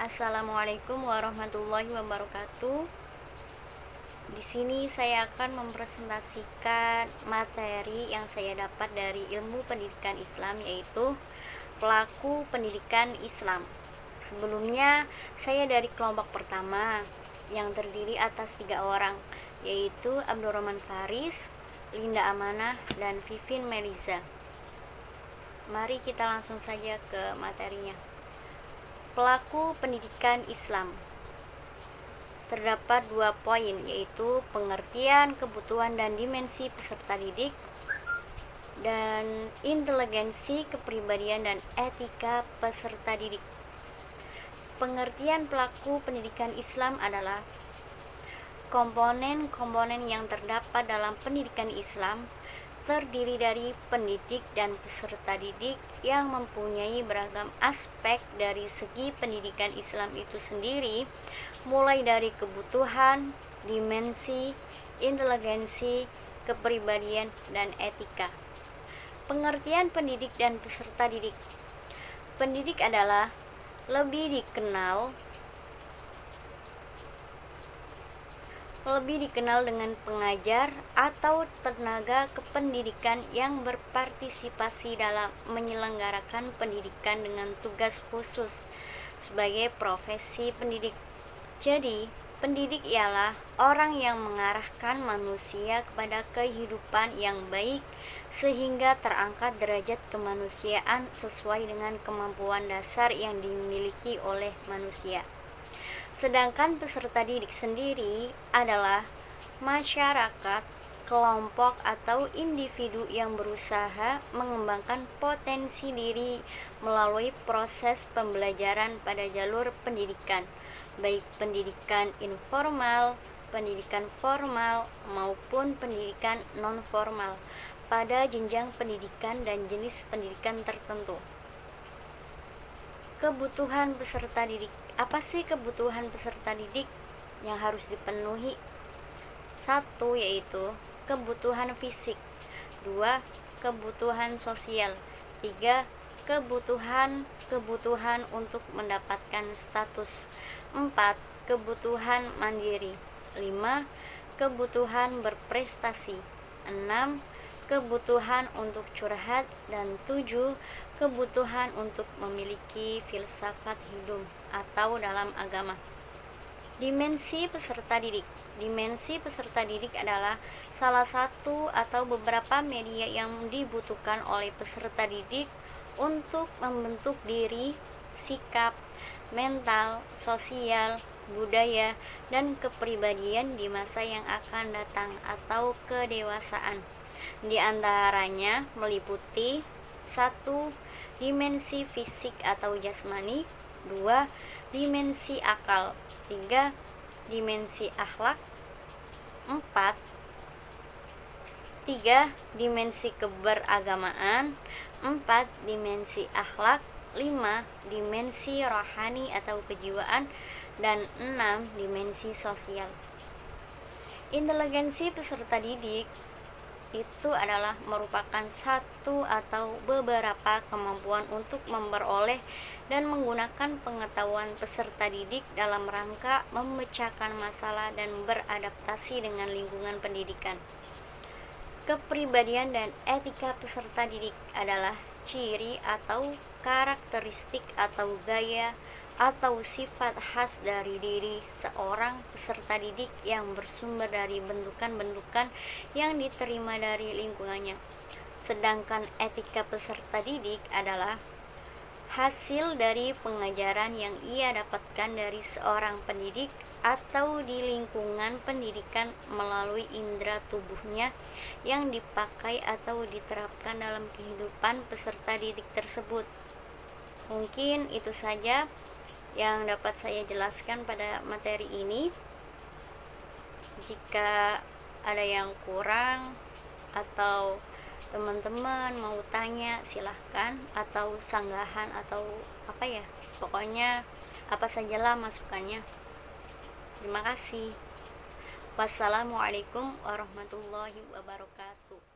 Assalamualaikum warahmatullahi wabarakatuh. Di sini saya akan mempresentasikan materi yang saya dapat dari ilmu pendidikan Islam, yaitu pelaku pendidikan Islam. Sebelumnya, saya dari kelompok pertama yang terdiri atas 3 orang, yaitu Abdurrahman Faris, Linda Amanah, dan Vivin Meliza. Mari kita langsung saja ke materinya. Pelaku pendidikan Islam. Terdapat 2 poin, yaitu pengertian, kebutuhan, dan dimensi peserta didik, dan inteligensi, kepribadian, dan etika peserta didik. Pengertian pelaku pendidikan Islam adalah komponen-komponen yang terdapat dalam pendidikan Islam terdiri dari pendidik dan peserta didik yang mempunyai beragam aspek dari segi pendidikan Islam itu sendiri, mulai dari kebutuhan, dimensi, inteligensi, kepribadian, dan etika. Pengertian pendidik dan peserta didik. Pendidik adalah lebih dikenal dengan pengajar atau tenaga kependidikan yang berpartisipasi dalam menyelenggarakan pendidikan dengan tugas khusus sebagai profesi pendidik. Jadi, pendidik ialah orang yang mengarahkan manusia kepada kehidupan yang baik sehingga terangkat derajat kemanusiaan sesuai dengan kemampuan dasar yang dimiliki oleh manusia. Sedangkan peserta didik sendiri adalah masyarakat, kelompok, atau individu yang berusaha mengembangkan potensi diri melalui proses pembelajaran pada jalur pendidikan, baik pendidikan informal, pendidikan formal, maupun pendidikan non-formal pada jenjang pendidikan dan jenis pendidikan tertentu. Kebutuhan peserta didik. Apa sih kebutuhan peserta didik yang harus dipenuhi? 1. Yaitu kebutuhan fisik. 2. Kebutuhan sosial. 3. Kebutuhan untuk mendapatkan status. 4. Kebutuhan mandiri. 5. Kebutuhan berprestasi. 6. Kebutuhan untuk curhat. Dan 7. Kebutuhan untuk memiliki filsafat hidup atau dalam agama. Dimensi peserta didik. Dimensi peserta didik adalah salah satu atau beberapa media yang dibutuhkan oleh peserta didik untuk membentuk diri, sikap, mental, sosial, budaya, dan kepribadian di masa yang akan datang atau kedewasaan. Di antaranya meliputi 1. Dimensi fisik atau jasmani. 2. Dimensi akal. 3. Dimensi akhlak. 4. 3. Dimensi keberagamaan. 4. Dimensi akhlak. 5. Dimensi rohani atau kejiwaan. Dan 6. Dimensi sosial. Inteligensi peserta didik itu adalah merupakan satu atau beberapa kemampuan untuk memperoleh dan menggunakan pengetahuan peserta didik dalam rangka memecahkan masalah dan beradaptasi dengan lingkungan pendidikan. Kepribadian dan etika peserta didik adalah ciri atau karakteristik atau gaya atau sifat khas dari diri seorang peserta didik yang bersumber dari bentukan-bentukan yang diterima dari lingkungannya. Sedangkan etika peserta didik adalah hasil dari pengajaran yang ia dapatkan dari seorang pendidik atau di lingkungan pendidikan melalui indera tubuhnya yang dipakai atau diterapkan dalam kehidupan peserta didik tersebut. Mungkin itu saja yang dapat saya jelaskan pada materi ini. Jika ada yang kurang atau teman-teman mau tanya, silahkan, atau sanggahan atau pokoknya apa sajalah masukannya. Terima kasih. Wassalamualaikum warahmatullahi wabarakatuh.